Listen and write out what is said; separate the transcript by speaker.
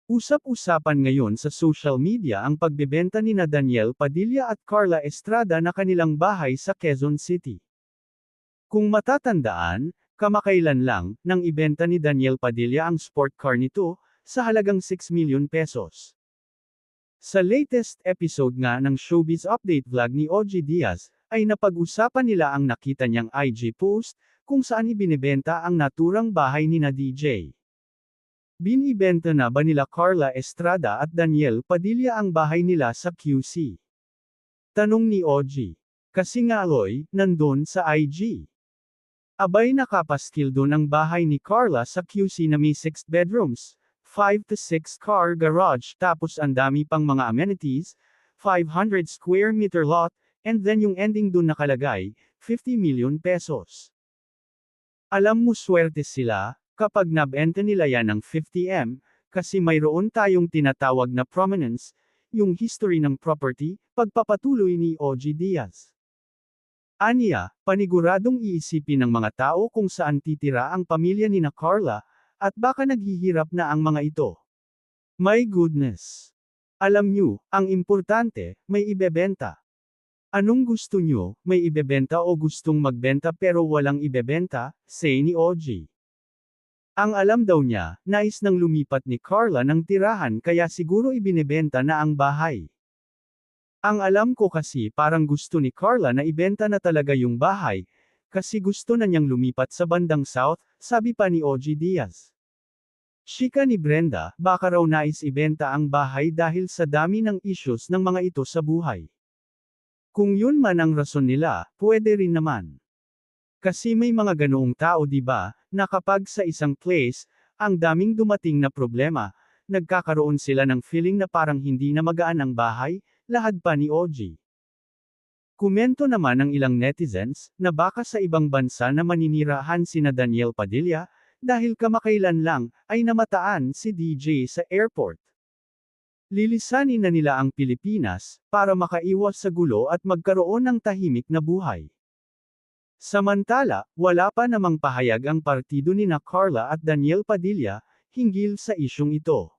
Speaker 1: Usap-usapan ngayon sa social media ang pagbebenta ni Daniel Padilla at Carla Estrada na kanilang bahay sa Quezon City. Kung matatandaan, kamakailan lang, nang ibenta ni Daniel Padilla ang sport car nito, sa halagang 6 million pesos. Sa latest episode nga ng Showbiz Update Vlog ni OG Diaz, ay napag-usapan nila ang nakita niyang IG post, kung saan ibinebenta ang naturang bahay ni DJ. Binibenta na ba nila Carla Estrada at Daniel Padilla ang bahay nila sa QC? Tanong ni OG. Kasi nga Loy, nandun sa IG. Abay nakapaskil dun ang bahay ni Carla sa QC na may 6 bedrooms, 5 to 6 car garage tapos ang dami pang mga amenities, 500 square meter lot, and then yung ending dun nakalagay, 50 million pesos. Alam mo swerte sila, kapag nabenta nila yan ng 50M, kasi mayroon tayong tinatawag na prominence, yung history ng property, pagpapatuloy ni OG Diaz. Aniya, paniguradong iisipin ng mga tao kung saan titira ang pamilya ni Carla, at baka naghihirap na ang mga ito. My goodness! Alam nyo, ang importante, may ibebenta. Anong gusto nyo, may ibebenta o gustong magbenta pero walang ibebenta, say ni OG. Ang alam daw niya, nais nang lumipat ni Carla ng tirahan kaya siguro ibinebenta na ang bahay. Ang alam ko kasi parang gusto ni Carla na ibenta na talaga yung bahay, kasi gusto na niyang lumipat sa bandang south, sabi pa ni OG Diaz. Chika ni Brenda, baka raw nais ibenta ang bahay dahil sa dami ng issues ng mga ito sa buhay. Kung yun man ang rason nila, pwede rin naman. Kasi may mga ganoong tao di ba, na kapag sa isang place, ang daming dumating na problema, nagkakaroon sila ng feeling na parang hindi na magaan ang bahay, lahad pa ni OG. Komento naman ng ilang netizens, na baka sa ibang bansa na maninirahan sina Daniel Padilla, dahil kamakailan lang, ay namataan si DJ sa airport. Lilisanin na nila ang Pilipinas, para makaiwas sa gulo at magkaroon ng tahimik na buhay. Samantala, wala pa namang pahayag ang partido ni Carla at Daniel Padilla, hinggil sa isyung ito.